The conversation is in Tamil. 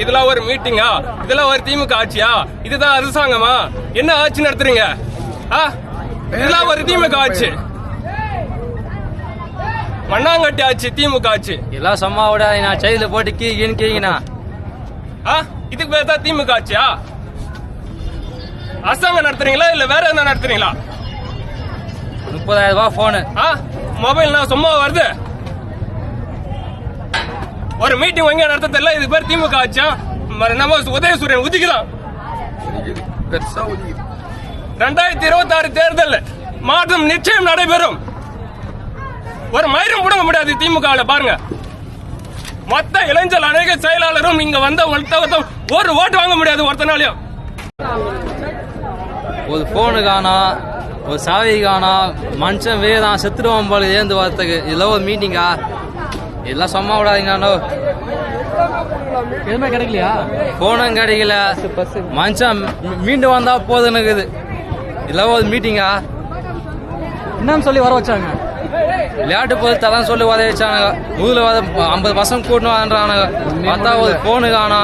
இதெல்லாம் ஒரு மீட்டிங்கா? இதெல்லாம் ஒரு திமுக ஆட்சியா? இதுதான் அரசாங்கமா? என்ன ஆட்சி நடத்துறீங்க? இதெல்லாம் ஒரு திமுக ஆட்சி, மண்ணாங்கட்டி ஆட்சி, திமுக ஆட்சி. எல்லாம் சும்மாவோட நான் செயல போட்டு கீங்கண்ணா. இதுக்கு பேர் தான் திமுக ஆட்சியா? அரசாங்கம் நடத்துறீங்களா இல்ல வேற என்ன நடத்துறீங்களா? 30,000 ரூபாய் போனு, மொபைல் சும்மா வருது. ஒரு மீட்டிங் எங்க நடத்த தெரியல. இது பேர் திமுக ஆட்சியா? நம்ம உதயசூரியன் உதிக்கலாம். 2026 தேர்தல் மாற்றம் நிச்சயம் நடைபெறும். ஒரு மயிரும் முடங்க முடியாது திமுக பாருங்க. மொத்த இளைஞர் அநேக செயலாளரும் இங்க வந்த ஒரு ஓட்டு வாங்க முடியாது ஒருத்தனாலையும். ஒரு போனு காணா, ஒரு சாவி காணா, மனுஷன் வேதான் செத்துடுவான் போல ஏந்து வார்த்தைக்கு. இதெல்லாம் ஒரு மீட்டிங்கா? இதெல்லாம் சும்மா விடாதீங்கண்ணோ. எதுவுமே கிடைக்கலையா? போனும் கிடைக்கல, மனுஷன் மீண்டும் வந்தா போதுன்னு. இதெல்லாம் ஒரு மீட்டிங்கா? என்னன்னு சொல்லி வர வச்சாங்க? விளையாட்டு போது தரம் சொல்லி வர வச்சானுங்க. 50% கூட்டணும் வாங்குறானுங்க. பார்த்தா ஒரு போனு காணா.